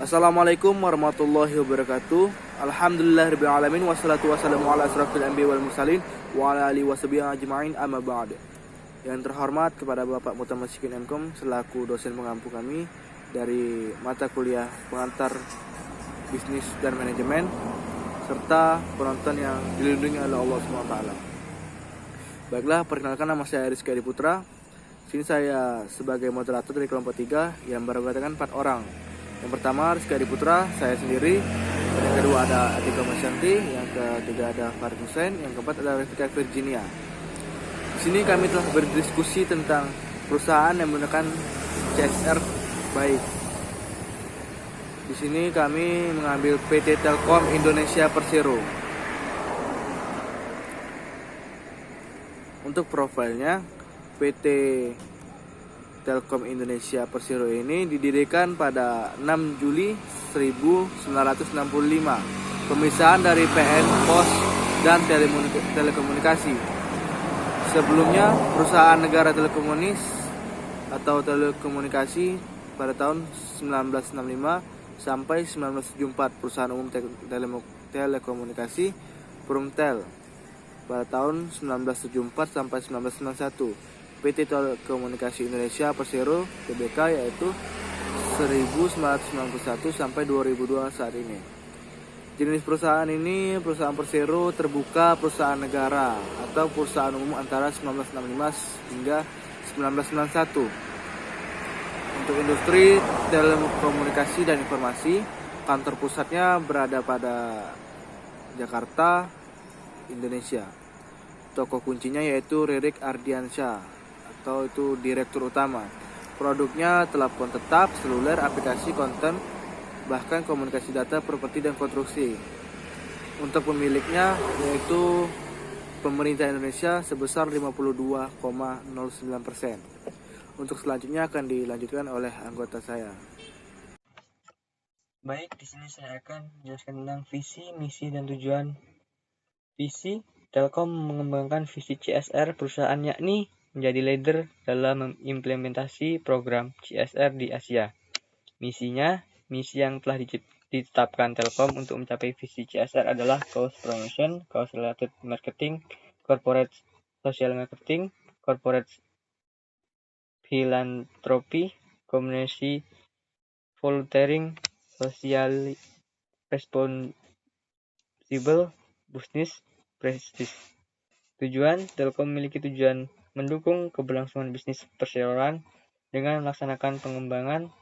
Assalamualaikum warahmatullahi wabarakatuh. Alhamdulillahirabbil alamin wassalatu wassalamu ala asrofil anbiya'i wal mursalin wa ala alihi washabihi ajmain amma ba'd. Yang terhormat kepada Bapak Mutamasyikin Mkom selaku dosen pengampu kami dari mata kuliah pengantar bisnis dan manajemen serta penonton yang dilindungi oleh Allah SWT. Baiklah, perkenalkan, nama saya Rizky Adi Putra. Sini saya sebagai moderator dari kelompok 3 yang beranggotakan 4 orang. Yang pertama Rizky Adi Putra, saya sendiri. Yang kedua ada Atika Masyanti, yang ketiga ada Farid Hussein, yang keempat ada Revika Virginia. Di sini kami telah berdiskusi tentang perusahaan yang menggunakan CSR baik. Di sini kami mengambil PT Telkom Indonesia Persero. Untuk profilnya, PT Telkom Indonesia Persero ini didirikan pada 6 Juli 1965. Pemisahan dari PN Pos dan Telekomunikasi. Sebelumnya perusahaan negara telekomunikasi pada tahun 1965 sampai 1974, perusahaan umum telekomunikasi Prumtel pada tahun 1974 sampai 1991. PT Telekomunikasi Indonesia Persero Tbk yaitu 1991 sampai 2002 saat ini. Jenis perusahaan ini, perusahaan Persero terbuka perusahaan negara atau perusahaan umum antara 1965 hingga 1991. Untuk industri telekomunikasi dan informasi, kantor pusatnya berada pada Jakarta, Indonesia. Toko kuncinya yaitu Ririk Ardiansyah atau itu direktur utama. Produknya telepon tetap, seluler, aplikasi, konten, bahkan komunikasi data, properti, dan konstruksi. Untuk pemiliknya yaitu pemerintah Indonesia sebesar 52,09%. Untuk selanjutnya akan dilanjutkan oleh anggota saya. Baik, di sini saya akan menjelaskan tentang visi, misi, dan tujuan. Visi, Telkom mengembangkan visi CSR perusahaan, yakni menjadi leader dalam mengimplementasi program CSR di Asia. Misinya, misi yang telah ditetapkan Telkom untuk mencapai visi CSR adalah cause promotion, cause related marketing, corporate social marketing, corporate philanthropy, community volunteering, social responsible business practice. Tujuan, Telkom memiliki tujuan mendukung keberlangsungan bisnis perseroan dengan melaksanakan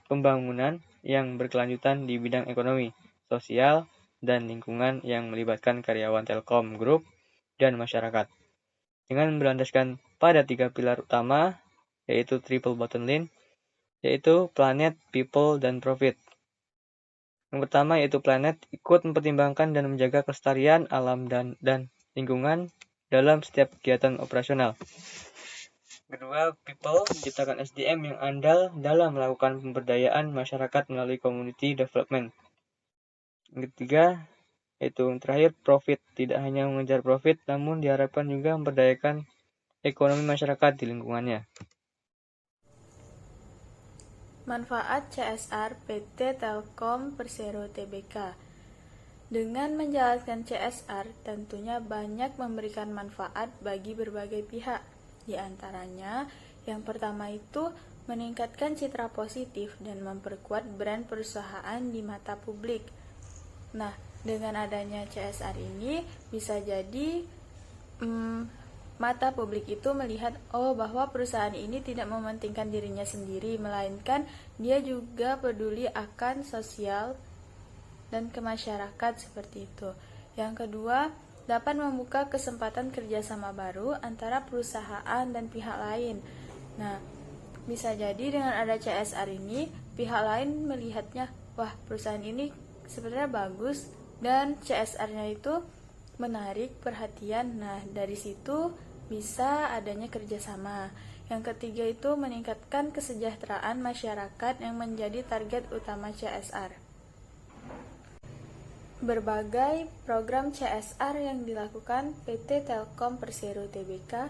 pembangunan yang berkelanjutan di bidang ekonomi, sosial, dan lingkungan yang melibatkan karyawan Telkom Group dan masyarakat. Dengan berlandaskan pada 3 pilar utama, yaitu triple bottom line, yaitu planet, people, dan profit. Yang pertama yaitu planet, ikut mempertimbangkan dan menjaga kelestarian alam dan lingkungan dalam setiap kegiatan operasional. Kedua, people, menciptakan SDM yang andal dalam melakukan pemberdayaan masyarakat melalui community development. Yang ketiga, yaitu terakhir, profit, tidak hanya mengejar profit, namun diharapkan juga memberdayakan ekonomi masyarakat di lingkungannya. Manfaat CSR PT Telkom Persero Tbk. Dengan menjalankan CSR, tentunya banyak memberikan manfaat bagi berbagai pihak. Di antaranya, yang pertama itu meningkatkan citra positif dan memperkuat brand perusahaan di mata publik. Nah, dengan adanya CSR ini bisa jadi mata publik itu melihat bahwa perusahaan ini tidak mementingkan dirinya sendiri, melainkan dia juga peduli akan sosial dan ke masyarakat seperti itu. Yang kedua, dapat membuka kesempatan kerjasama baru antara perusahaan dan pihak lain. Nah, bisa jadi dengan ada CSR ini, pihak lain melihatnya, wah perusahaan ini sebenarnya bagus dan CSR-nya itu menarik perhatian. Nah, dari situ bisa adanya kerjasama. Yang ketiga itu meningkatkan kesejahteraan masyarakat yang menjadi target utama CSR. Berbagai program CSR yang dilakukan PT Telkom Persero Tbk.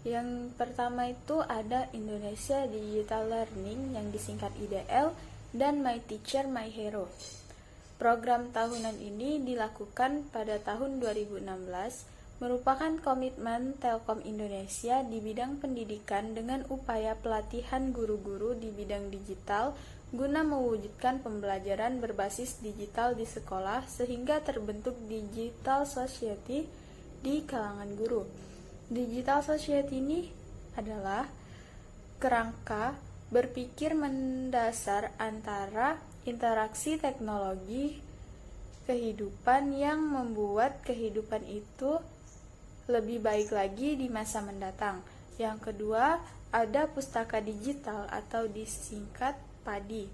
Yang pertama itu ada Indonesia Digital Learning yang disingkat IDL, dan My Teacher My Hero. Program tahunan ini dilakukan pada tahun 2016, merupakan komitmen Telkom Indonesia di bidang pendidikan dengan upaya pelatihan guru-guru di bidang digital guna mewujudkan pembelajaran berbasis digital di sekolah sehingga terbentuk digital society di kalangan guru. Digital society ini adalah kerangka berpikir mendasar antara interaksi teknologi kehidupan yang membuat kehidupan itu lebih baik lagi di masa mendatang. Yang kedua, ada pustaka digital atau disingkat PADI.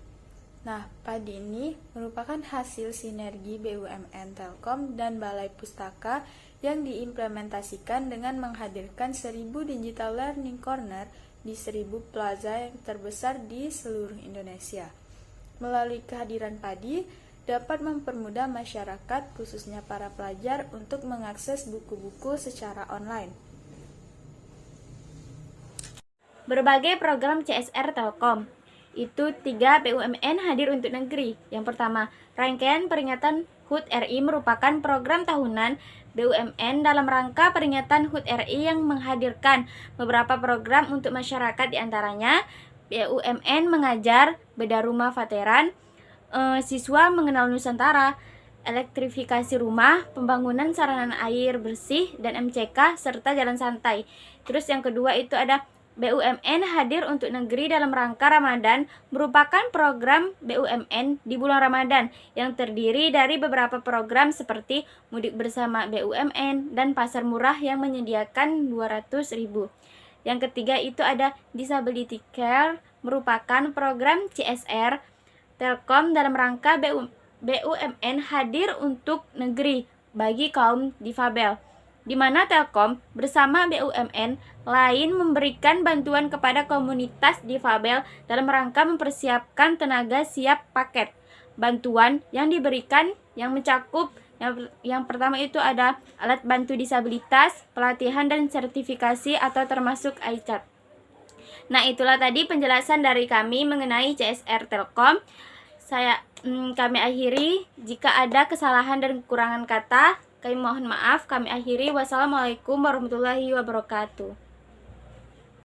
Nah, PADI ini merupakan hasil sinergi BUMN Telkom dan Balai Pustaka yang diimplementasikan dengan menghadirkan 1000 Digital Learning Corner di 1000 plaza yang terbesar di seluruh Indonesia. Melalui kehadiran PADI, dapat mempermudah masyarakat, khususnya para pelajar, untuk mengakses buku-buku secara online. Berbagai program CSR Telkom. Itu 3 BUMN hadir untuk negeri. Yang pertama, rangkaian peringatan HUT RI merupakan program tahunan BUMN dalam rangka peringatan HUT RI yang menghadirkan beberapa program untuk masyarakat, diantaranya BUMN mengajar, bedah rumah veteran, siswa mengenal Nusantara, elektrifikasi rumah, pembangunan sarana air bersih dan MCK, serta jalan santai. Terus yang kedua itu ada BUMN hadir untuk negeri dalam rangka Ramadan, merupakan program BUMN di bulan Ramadan yang terdiri dari beberapa program seperti Mudik Bersama BUMN dan Pasar Murah yang menyediakan 200.000. Yang ketiga itu ada Disability Care, merupakan program CSR Telkom dalam rangka BUMN hadir untuk negeri bagi kaum difabel, di mana Telkom bersama BUMN lain memberikan bantuan kepada komunitas difabel dalam rangka mempersiapkan tenaga siap paket. Bantuan yang diberikan yang mencakup yang pertama itu ada alat bantu disabilitas, pelatihan dan sertifikasi atau termasuk iChat. Nah, itulah tadi penjelasan dari kami mengenai CSR Telkom. Kami akhiri. Jika ada kesalahan dan kekurangan kata, kami mohon maaf. Kami akhiri. Wassalamualaikum warahmatullahi wabarakatuh.